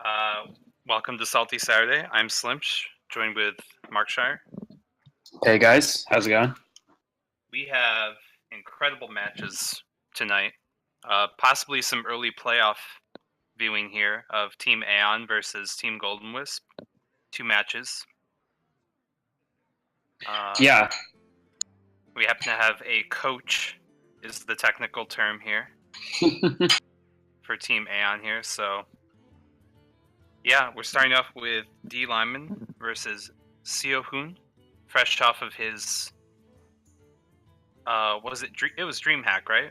Uh, Welcome to Salty Saturday. I'm Slimsh, joined with Markshire. Hey guys, how's it going? We have incredible matches tonight. Possibly some early playoff viewing here of Team Aeon versus Team Golden Wisp. 2 matches. Yeah, We happen to have a coach, is the technical term here, for Team Aeon here. So, yeah, we're starting off with D Lyman versus Seo Hoon, fresh off of his it was DreamHack, right?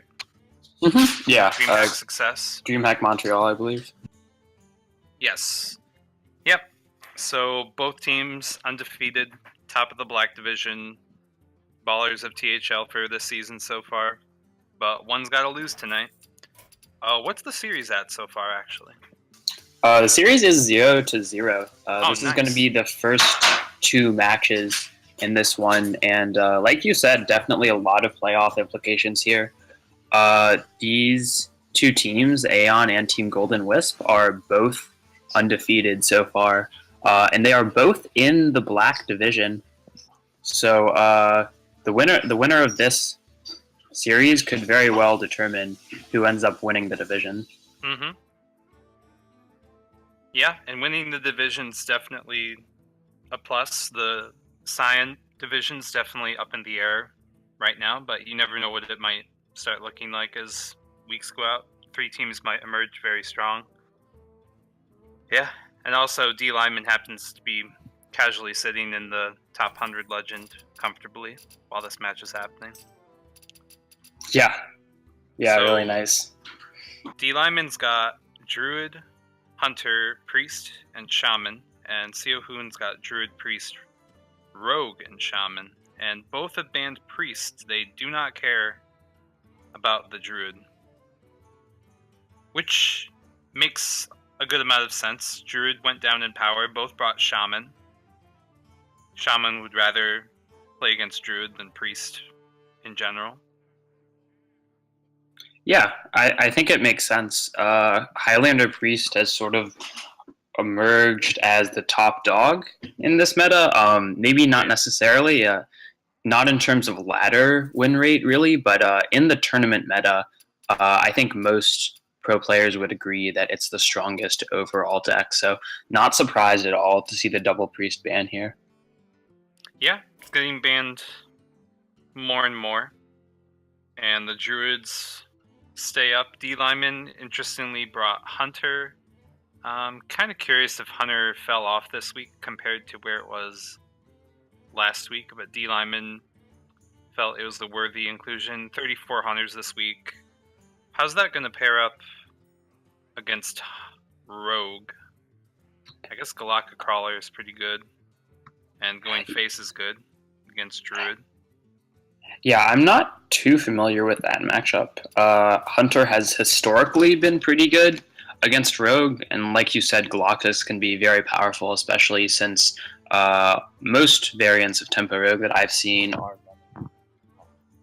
yeah, DreamHack success. DreamHack Montreal, I believe. Yes. Yep. So both teams undefeated, top of the Black Division, ballers of THL for this season so far. But one's got to lose tonight. What's the series at so far, actually? The series is 0-0. This is going to nice. be the first 2 matches in this one, and like you said, definitely a lot of playoff implications here. These 2 teams, Aeon and Team Golden Wisp, are both undefeated so far, and they are both in the Black Division. So the winner of this series could very well determine who ends up winning the division. Mm-hmm. Yeah, and winning the division's definitely a plus. The Cyan division's definitely up in the air right now, but you never know what it might start looking like as weeks go out. 3 teams might emerge very strong. Yeah, and also D Lyman happens to be casually sitting in the top 100 legend comfortably while this match is happening. Yeah, So, really nice. D Lyman's got Druid, Hunter, Priest, and Shaman, and Seo Hoon's got Druid, Priest, Rogue, and Shaman. And both have banned Priest. They do not care about the Druid, which makes a good amount of sense. Druid went down in power. Both brought Shaman. Shaman would rather play against Druid than Priest in general. Yeah, I think it makes sense. Highlander Priest has sort of emerged as the top dog in this meta. Maybe not necessarily, not in terms of ladder win rate, really, but in the tournament meta, I think most pro players would agree that it's the strongest overall deck. So not surprised at all to see the double Priest ban here. Yeah, it's getting banned more and more. And the Druids stay up. D Lyman, interestingly, brought Hunter. Kind of curious if Hunter fell off this week compared to where it was last week, but D Lyman felt it was the worthy inclusion. 34 Hunters this week. How's that going to pair up against Rogue? I guess Galactic Crawler is pretty good, and going face is good against Druid. Yeah, I'm not too familiar with that matchup. Hunter has historically been pretty good against Rogue, and like you said, Galactus can be very powerful, especially since most variants of Tempo Rogue that I've seen are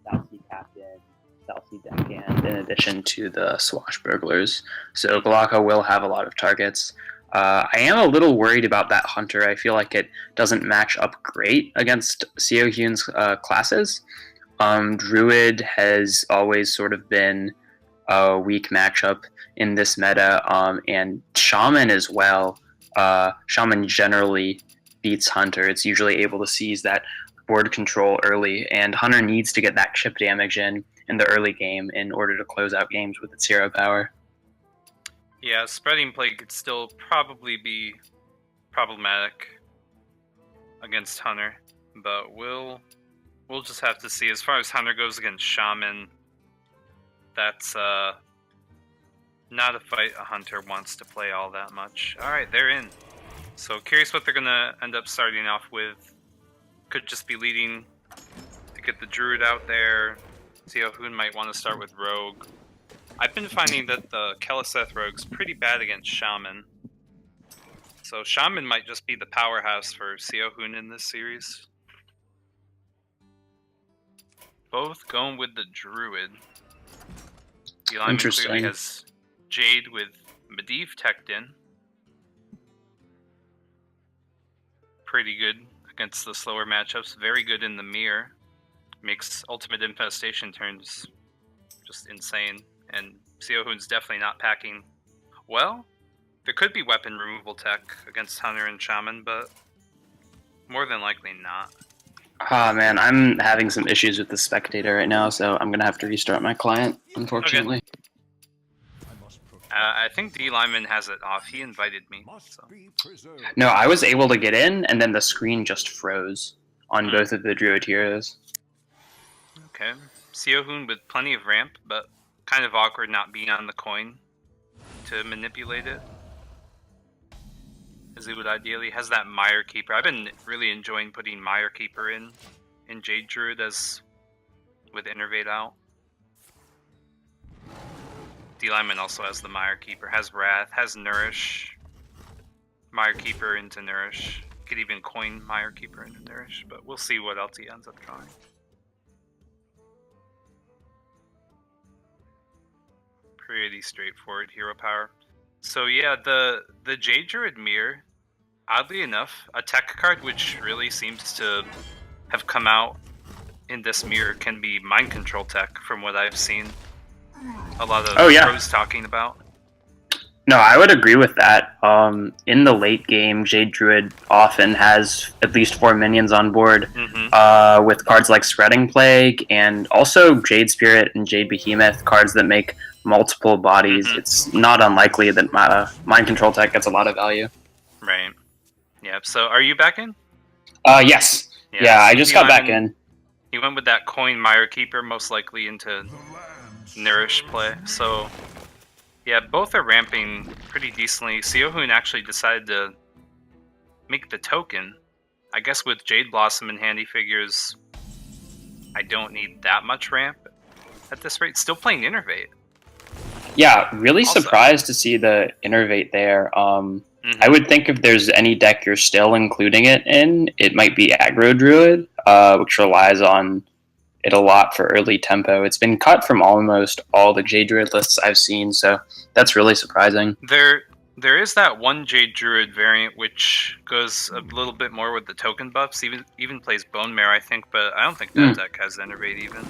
Southsea Captain, Southsea Deckhand, in addition to the Swashbucklers. So Galacta will have a lot of targets. I am a little worried about that Hunter. I feel like it doesn't match up great against Seo Hoon's classes. Druid has always sort of been a weak matchup in this meta, and Shaman as well. Shaman generally beats Hunter. It's usually able to seize that board control early, and Hunter needs to get that chip damage in the early game in order to close out games with its hero power. Yeah, spreading play could still probably be problematic against Hunter, but we'll just have to see. As far as Hunter goes against Shaman, that's not a fight a Hunter wants to play all that much. Alright, they're in. So curious what they're going to end up starting off with. Could just be leading to get the Druid out there. Seo Hoon might want to start with Rogue. I've been finding that the Keliseth Rogue's pretty bad against Shaman. So Shaman might just be the powerhouse for Seo Hoon in this series. Both going with the Druid. D Lyman clearly has Jade with Medivh teched in. pretty good against the slower matchups. Very good in the mirror. Makes ultimate infestation turns just insane. And Seohoon's definitely not packing well. There could be weapon removal tech against Hunter and Shaman, but more than likely not. Ah, man, I'm having some issues with the spectator right now, so I'm gonna have to restart my client, unfortunately. Okay. I think D. Lyman has it off. He invited me. So. No, I was able to get in, and then the screen just froze on both of the Druid heroes. Okay. Seohoon with plenty of ramp, but kind of awkward not being on the coin to manipulate it. As he would ideally. Has that Mire Keeper. I've been really enjoying putting Mire Keeper in Jade Druid as with Innervate out. D. Lyman also has the Mire Keeper, has Wrath, has Nourish. Mire Keeper into Nourish. Could even coin Mire Keeper into Nourish, but we'll see what else he ends up drawing. Pretty straightforward hero power. So yeah, the Jade Druid Mirror, oddly enough, a tech card which really seems to have come out in this mirror can be Mind Control tech from what I've seen. A lot of pros talking about. No, I would agree with that. In the late game, Jade Druid often has at least 4 minions on board, with cards like Spreading Plague, and also Jade Spirit and Jade Behemoth, cards that make multiple bodies. It's not unlikely that Mind Control tech gets a lot of value. Right. Yeah, so are you back in? Yes. Yeah, I just got back in. He went with that coin Mire Keeper, most likely into Nourish play. So, yeah, both are ramping pretty decently. Seohoon actually decided to make the token. I guess with Jade Blossom and Handy Figures, I don't need that much ramp at this rate. Still playing Innervate. Yeah, really surprised to see the Innervate there. I would think if there's any deck you're still including it in, it might be Aggro Druid, which relies on it a lot for early tempo. It's been cut from almost all the Jade Druid lists I've seen, so that's really surprising. There is that one Jade Druid variant which goes a little bit more with the token buffs, even plays Bone Mare, I think, but I don't think that deck has Innervate even.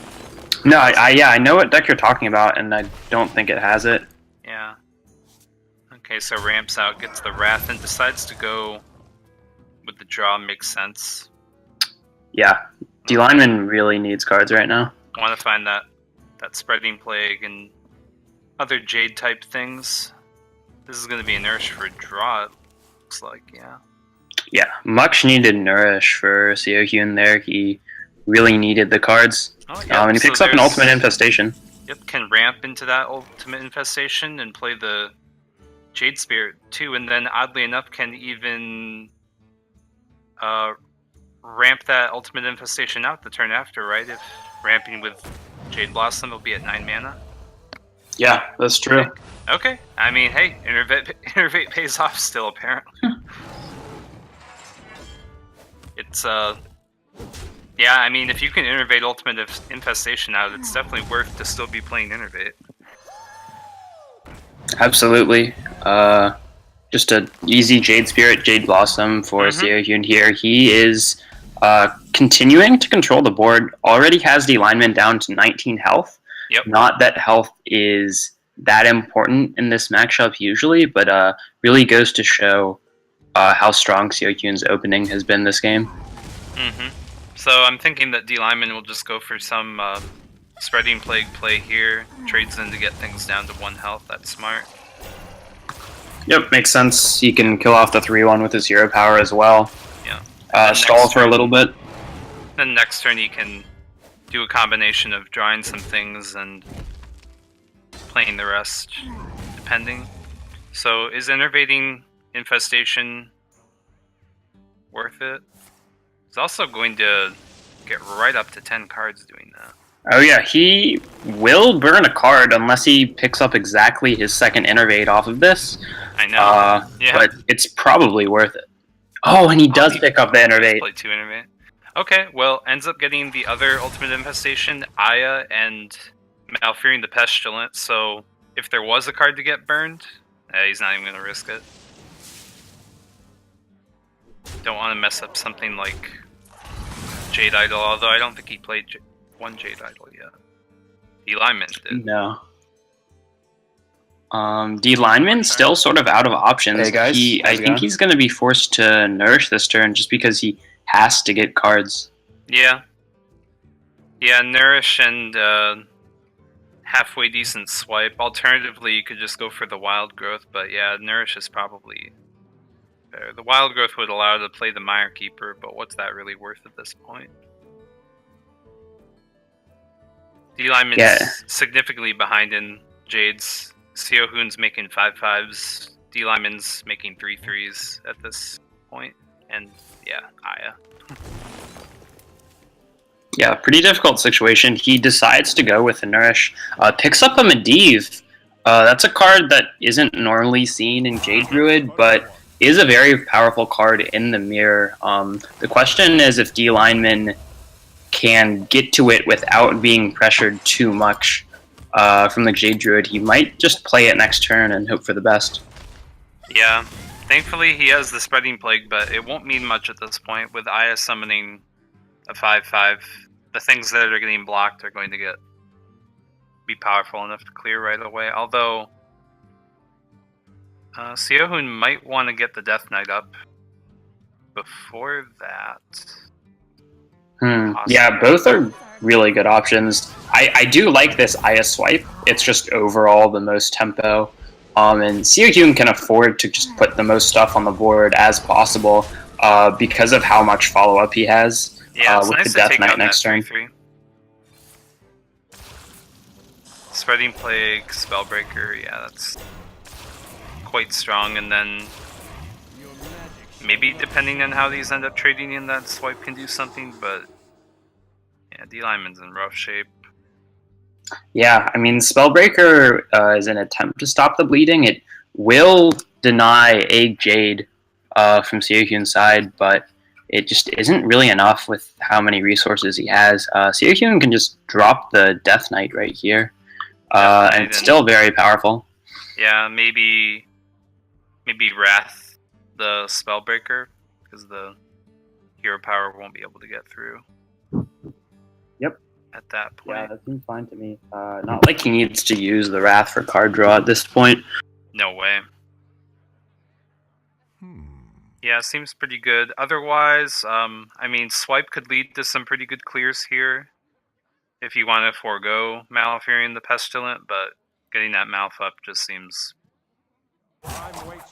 No, I know what deck you're talking about, and I don't think it has it. Yeah. Okay, so ramps out, gets the Wrath, and decides to go with the draw. Makes sense. Yeah, D. Lyman really needs cards right now. I want to find that Spreading Plague and other Jade type things. This is going to be a Nourish for a draw, it looks like, yeah. Yeah, much needed Nourish for Seohyun there. He really needed the cards. Oh, yeah. And he picks up an Ultimate Infestation. Yep, can ramp into that Ultimate Infestation and play the Jade Spirit too, and then oddly enough can even ramp that Ultimate Infestation out the turn after, right? If ramping with Jade Blossom, it'll be at 9 mana. Yeah, that's true. Okay, I mean, hey, Innervate pays off still, apparently. It's, yeah, I mean, if you can Innervate Ultimate Infestation out, it's definitely worth to still be playing Innervate. Absolutely. Just an easy Jade Spirit, Jade Blossom for Seohyun here. He is continuing to control the board. Already has the alignment down to 19 health. Yep. Not that health is that important in this matchup usually, but really goes to show how strong Seohyun's opening has been this game. So I'm thinking that D. Lyman will just go for some Spreading Plague play here, trades in to get things down to 1 health. That's smart. Yep, makes sense. He can kill off the 3-1 with his hero power as well. Yeah. Stall for a little bit. Then next turn he can do a combination of drawing some things and playing the rest, depending. So is Innervating Infestation worth it? He's also going to get right up to 10 cards doing that. Oh yeah, he will burn a card unless he picks up exactly his second Innervate off of this. I know. Yeah. But it's probably worth it. Oh, and he does pick up the Innervate. Play 2 Innervate. Okay, well, ends up getting the other Ultimate Infestation, Aya, and Malfearing the Pestilent, so if there was a card to get burned, he's not even going to risk it. Don't want to mess up something like Jade Idol, although I don't think he played one Jade Idol yet. D-Lineman did. No. D-Lineman still sort of out of options. Hey guys, I think he's going to be forced to nourish this turn just because he has to get cards. Yeah. Yeah, Nourish and halfway decent swipe. Alternatively, you could just go for the Wild Growth, but yeah, Nourish is probably better. The Wild Growth would allow to play the Mire Keeper, but what's that really worth at this point? D-Lineman's significantly behind in Jade's. Seohoon's making 5/5s. D-Lineman's making 3/3s at this point. And yeah, Aya. Yeah, pretty difficult situation. He decides to go with a Nourish. Picks up a Medivh. That's a card that isn't normally seen in Jade Druid, but is a very powerful card in the mirror. The question is if D-Lineman can get to it without being pressured too much from the Jade Druid. He might just play it next turn and hope for the best. Yeah, thankfully he has the Spreading Plague, but it won't mean much at this point. With Aya summoning a 5/5, the things that are getting blocked are going to be powerful enough to clear right away. Although Seohoon might want to get the Death Knight up before that. Yeah, both are really good options. I do like this Aya swipe. It's just overall the most tempo. And Seohoon can afford to just put the most stuff on the board as possible because of how much follow-up he has with nice the Death Knight next turn. 3/3. Spreading Plague, Spellbreaker, yeah, that's quite strong. And then maybe depending on how these end up trading in, that swipe can do something, but yeah, D-Lineman's in rough shape. Yeah, I mean, Spellbreaker is an attempt to stop the bleeding. It will deny a Jade from Seohoon's side, but it just isn't really enough with how many resources he has. Seohoon can just drop the Death Knight right here, and it's still very powerful. Yeah, maybe Wrath the Spellbreaker, because the hero power won't be able to get through. Yep. At that point. Yeah, that seems fine to me. Not like he needs to use the Wrath for card draw at this point. No way. Yeah, seems pretty good. Otherwise, I mean, Swipe could lead to some pretty good clears here if you want to forego Malfurion the Pestilent, but getting that Malf up just seems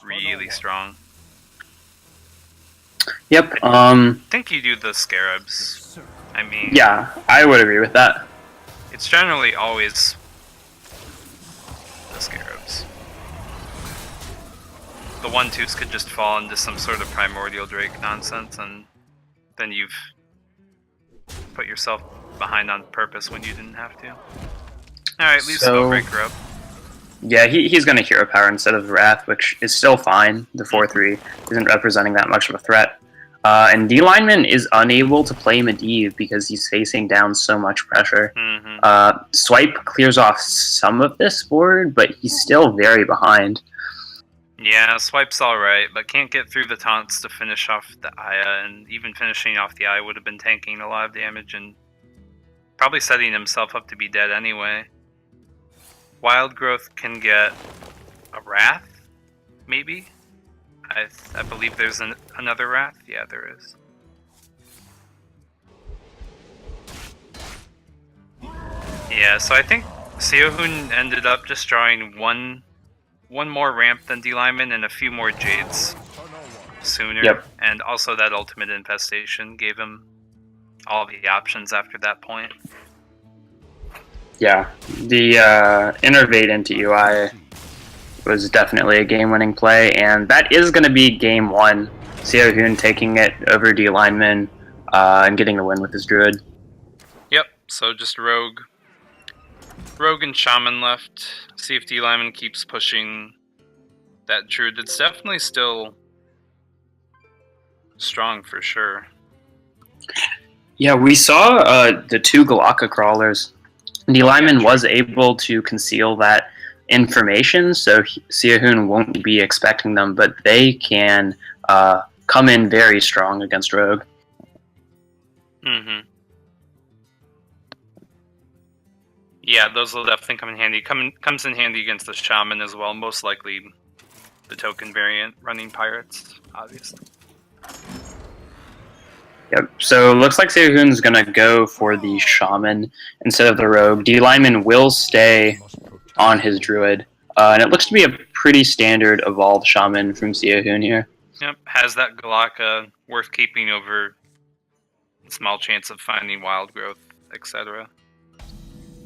really strong. Yep. I think you do the Scarabs. I mean... Yeah, I would agree with that. It's generally always the Scarabs. The 1/2s could just fall into some sort of Primordial Drake nonsense, and then you've put yourself behind on purpose when you didn't have to. Alright, leave Spellbreaker up. Yeah, he's going to Hero Power instead of Wrath, which is still fine. The 4/3 isn't representing that much of a threat. And D-Lineman is unable to play Medivh because he's facing down so much pressure. Swipe clears off some of this board, but he's still very behind. Yeah, Swipe's alright, but can't get through the taunts to finish off the Aya, and even finishing off the Aya would have been tanking a lot of damage and probably setting himself up to be dead anyway. Wild Growth can get a Wrath, maybe? I believe there's another Wrath. Yeah, there is. Yeah, so I think Seohoon ended up just drawing one more ramp than D-Lineman and a few more Jades sooner. Yep. And also that Ultimate Infestation gave him all the options after that point. Yeah, the Innervate into UI was definitely a game-winning play, and that is going to be game one. Seohoon taking it over D-Lineman and getting the win with his Druid. Yep, so just Rogue and Shaman left. See if D-Lineman keeps pushing that Druid. It's definitely still strong for sure. Yeah, we saw the two Galaka Crawlers. D-Lineman was able to conceal that information, so Seohoon won't be expecting them, but they can come in very strong against Rogue. Mm-hmm. Yeah, those will definitely come in handy. Comes in handy against the Shaman as well. Most likely the token variant running Pirates, obviously. Yep, so looks like Sehun's going to go for the Shaman instead of the Rogue. D-Lineman will stay on his Druid. And it looks to be a pretty standard evolved Shaman from Sehun here. Yep, has that Galaka worth keeping over small chance of finding wild growth, etc.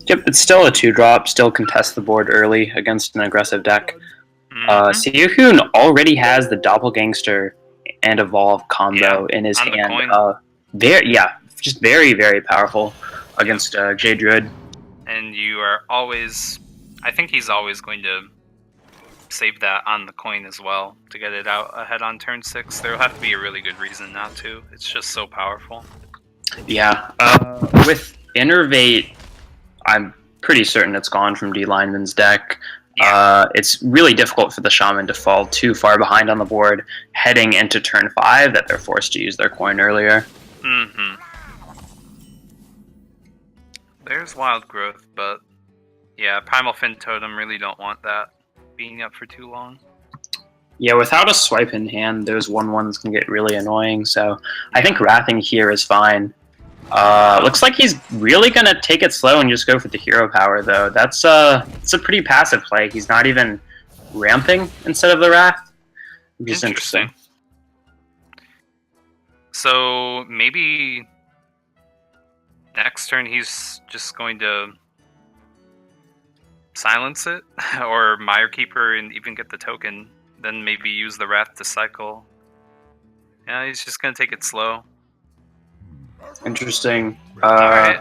Yep, it's still a 2-drop, still contest the board early against an aggressive deck. Sehun already has the Doppelgangster and Evolve combo in his hand. Just very, very powerful against Jade Druid. And you are always... I think he's always going to save that on the coin as well to get it out ahead on turn 6. There'll have to be a really good reason not to. It's just so powerful. Yeah. With Innervate, I'm pretty certain it's gone from D-Lineman's deck. Yeah. It's really difficult for the Shaman to fall too far behind on the board heading into turn 5 that they're forced to use their coin earlier. Mm-hmm. There's wild growth, but yeah, Primal Fin Totem really don't want that being up for too long. Yeah, without a swipe in hand, those 1/1s can get really annoying, so I think Wrathing here is fine. Looks like he's really going to take it slow and just go for the hero power, though. It's a pretty passive play. He's not even ramping instead of the Wrath, which is interesting. So maybe next turn he's just going to silence it, or Mire Keeper and even get the token, then maybe use the Wrath to cycle. Yeah, he's just going to take it slow. Interesting. Alright.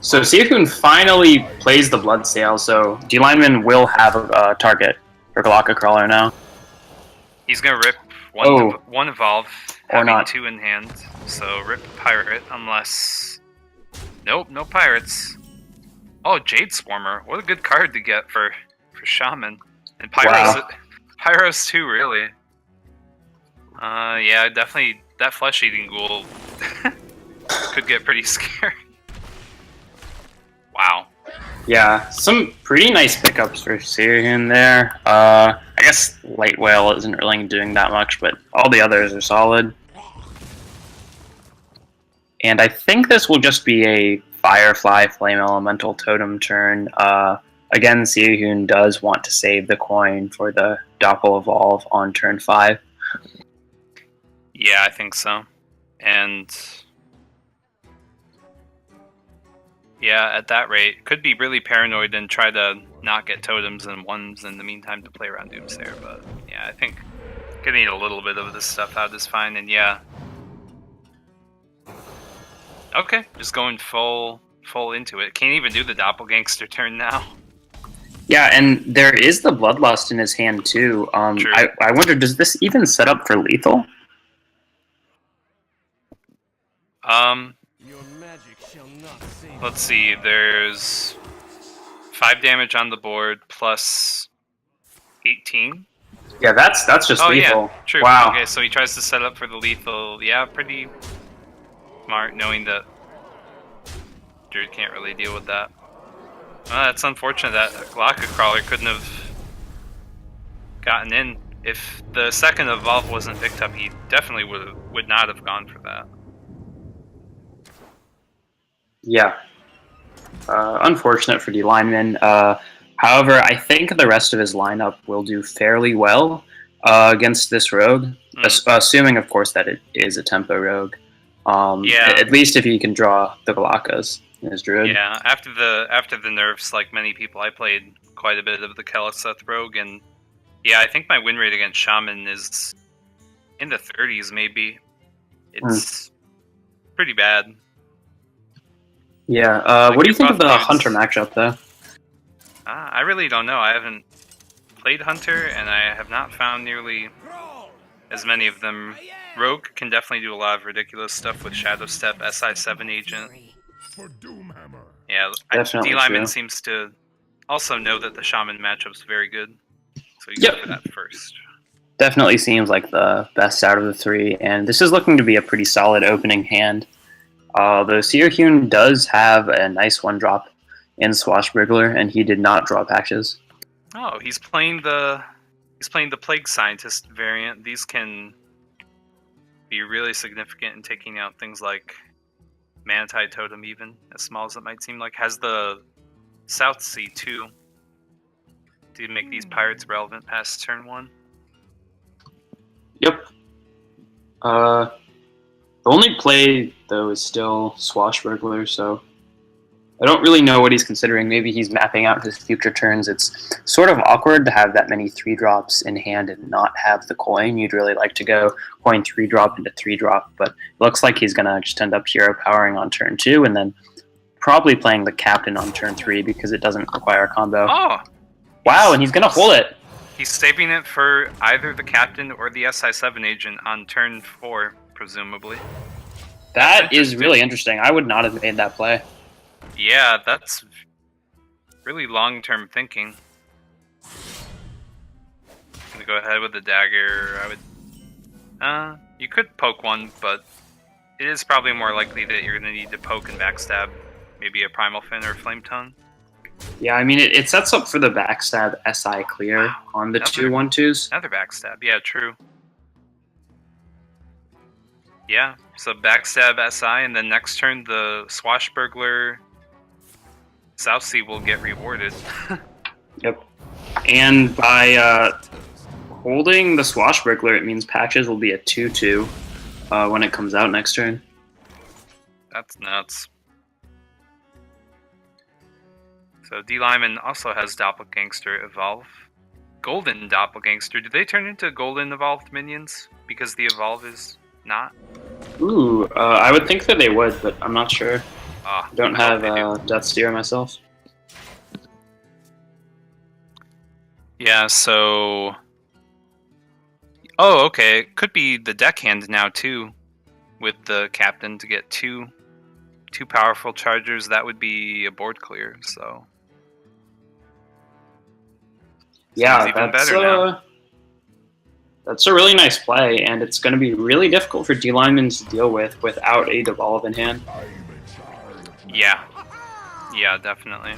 So Sehun finally plays the Bloodsail, so D-Lineman will have a target for Galaka Crawler now. He's going to rip one Evolve, having 2 in hand. So rip Pirate, unless... Nope, no Pirates. Oh, Jade Swarmer. What a good card to get for Shaman. And Pyros too, really. Yeah, definitely that Flesh-Eating Ghoul could get pretty scary. Wow. Yeah, some pretty nice pickups for Sehun there. I guess Light Whale isn't really doing that much, but all the others are solid. And I think this will just be a Firefly Flame Elemental Totem turn. Again, Sehun does want to save the coin for the Doppel Evolve on turn 5. Yeah, I think so. And yeah, at that rate, could be really paranoid and try to not get totems and 1s in the meantime to play around Doomsayer. But yeah, I think getting a little bit of this stuff out is fine. And yeah. Okay, just going full into it. Can't even do the Doppelgangster turn now. Yeah, and there is the Bloodlust in his hand too. I wonder, does this even set up for lethal? Let's see. There's 5 damage on the board plus 18. Yeah, that's just lethal. Yeah, true. Wow. Okay, so he tries to set up for the lethal. Yeah, pretty smart, knowing that Druid can't really deal with that. That's unfortunate that Galaka Crawler couldn't have gotten in. If the second Evolve wasn't picked up, he definitely would not have gone for that. Yeah. Unfortunate for D-Lineman. However, I think the rest of his lineup will do fairly well against this rogue, assuming, of course, that it is a tempo rogue. Yeah. At least if he can draw the Galakas in his Druid. Yeah, after the nerfs, like many people, I played quite a bit of the Keliseth rogue, and yeah, I think my win rate against Shaman is in the 30s, maybe. It's pretty bad. Yeah, what do you think of the Hunter matchup, though? I really don't know. I haven't played Hunter, and I have not found nearly as many of them. Rogue can definitely do a lot of ridiculous stuff with Shadow Step, SI7 agent. Yeah, D-Lineman seems to also know that the Shaman matchup's very good, so you go for that first. Definitely seems like the best out of the three, and this is looking to be a pretty solid opening hand. Though Seohyun does have a nice one drop in Swashbuckler, and he did not draw patches. Oh, he's playing the Plague Scientist variant. These can be really significant in taking out things like Manatide Totem, even as small as it might seem. Like, has the South Sea too to make these pirates relevant past turn 1. Yep. The only play though is still Swashbuckler, so I don't really know what he's considering. Maybe he's mapping out his future turns. It's sort of awkward to have that many 3-drops in hand and not have the coin. You'd really like to go coin 3-drop into 3-drop, but it looks like he's going to just end up hero powering on turn 2 and then probably playing the captain on turn 3 because it doesn't require a combo. Oh! Wow, and he's going to hold it. He's saving it for either the captain or the SI7 agent on turn 4, presumably. That is really interesting. I would not have made that play. Yeah, that's really long-term thinking. I'm gonna go ahead with the dagger. You could poke one, but it is probably more likely that you're gonna need to poke and backstab maybe a Primal Fin or Flame Tongue. Yeah, I mean, it sets up for the backstab SI clear on the 2/1/2s. Another backstab, yeah, true. Yeah, so backstab SI, and then next turn the Swashbuckler South Sea will get rewarded. Yep. And by holding the Swashbuckler, it means patches will be a 2/2 when it comes out next turn. That's nuts. So D Lyman also has Doppelgangster evolve. Golden Doppelgangster. Do they turn into golden evolved minions? Because the evolve is not? Ooh, I would think that they would, but I'm not sure. Ah, I don't have Death Steer myself. Yeah, so... Oh, okay. It could be the deckhand now, too. With the captain to get two powerful chargers. That would be a board clear, so... Yeah, that's a really nice play, and it's going to be really difficult for D Lyman to deal with without a devolve in hand. Yeah. Yeah, definitely.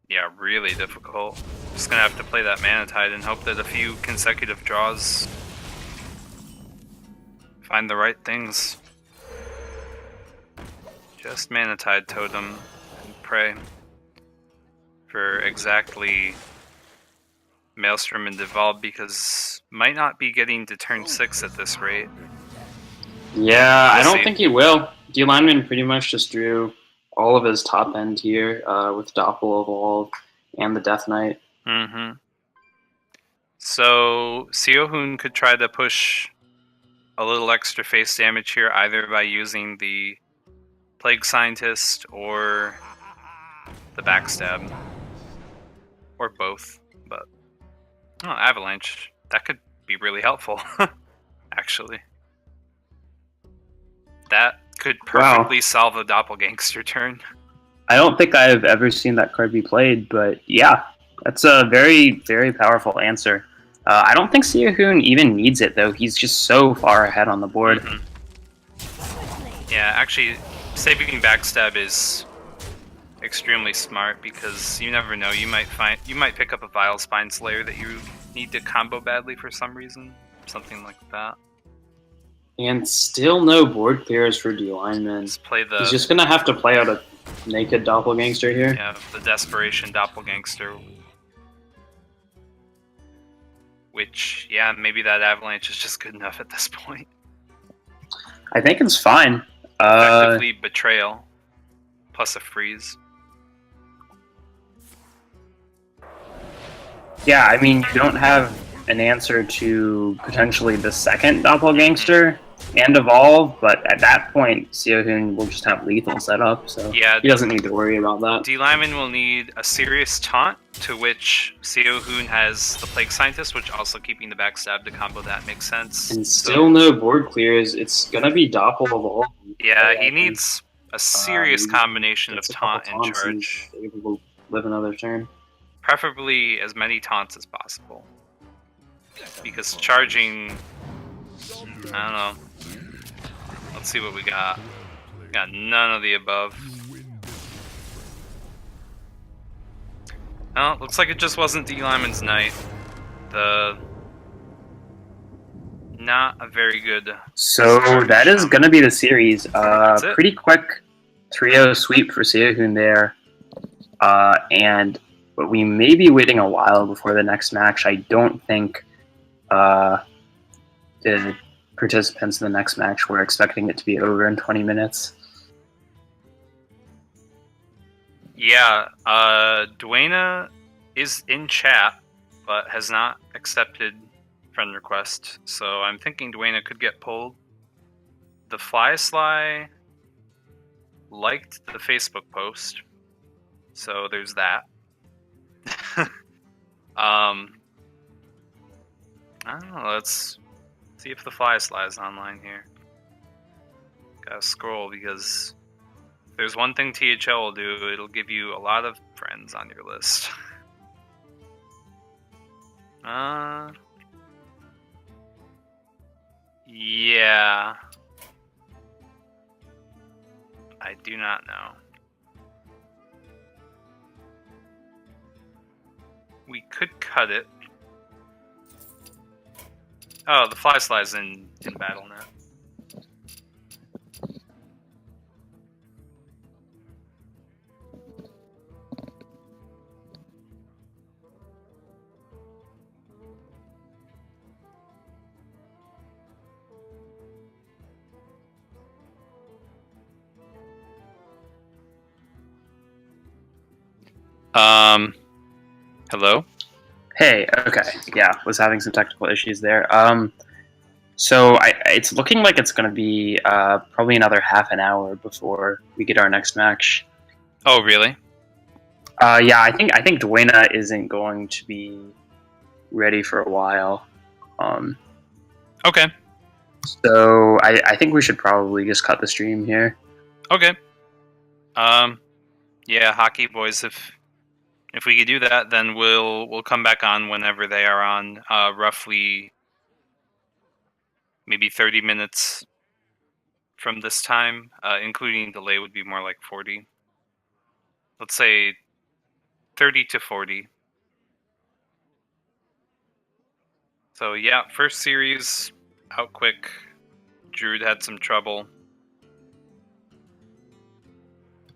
Yeah, really difficult. Just gonna have to play that Manatide and hope that a few consecutive draws find the right things. Just Manatide Totem and pray for exactly Maelstrom and Devolve, because might not be getting to turn 6 at this rate. Yeah, I don't think he will. D Lyman pretty much just drew all of his top end here with Doppel Evolve and the Death Knight. Mm-hmm. So Seohyun could try to push a little extra face damage here, either by using the Plague Scientist or the Backstab. Or both, but... Oh, Avalanche. That could be really helpful, actually. That could perfectly solve a Doppelgangster turn. I don't think I've ever seen that card be played, but yeah, that's a very, very powerful answer. I don't think Seohyun even needs it, though. He's just so far ahead on the board. Mm-hmm. Yeah, actually, saving Backstab is extremely smart, because you never know. You might pick up a Vile Spine Slayer that you need to combo badly for some reason. Something like that. And still no board clears for D Lyman. He's just going to have to play out a naked Doppelgangster here. Yeah, the Desperation Doppelgangster. Which, yeah, maybe that Avalanche is just good enough at this point. I think it's fine. Effectively Betrayal, plus a freeze. Yeah, I mean, you don't have an answer to potentially the second Doppelgangster and Evolve, but at that point, Seohyun will just have lethal set up, so yeah, he doesn't need to worry about that. D Lyman will need a serious taunt, to which Seohyun has the Plague Scientist, which also keeping the backstab to combo that makes sense. And still no board clears. It's gonna be Doppel Evolve. Yeah, he needs a serious combination of taunt and charge. Will live another turn. Preferably as many taunts as possible. because charging, I don't know. Let's see what we got. Got none of the above. Oh, looks like it just wasn't D. Lyman's night. Not a very good. So that is going to be the series. It. Pretty quick 3-0 sweep for Sehun there. And but we may be waiting a while before the next match. I don't think the participants in the next match were expecting it to be over in 20 minutes. Yeah, Dwayna is in chat, but has not accepted friend request. So I'm thinking Dwayna could get pulled. The Fly Sly liked the Facebook post, so there's that. I don't know. Let's see if the Fly Sly is online here. Gotta scroll because if there's one thing THL will do, it'll give you a lot of friends on your list. Yeah. I do not know. We could cut it. Oh, the Fly Sly's in battle now. Hello? Hey, okay. Yeah, was having some technical issues there. So it's looking like it's going to be probably another half an hour before we get our next match. Oh, really? Yeah, I think Dwayna isn't going to be ready for a while. Okay. So I think we should probably just cut the stream here. Okay. Yeah, hockey boys. If we could do that, then we'll come back on whenever they are on. Roughly, maybe 30 minutes from this time, including delay would be more like 40. Let's say 30 to 40. So yeah, first series out quick. Druid had some trouble.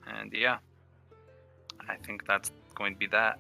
And yeah, I think that's going to be that.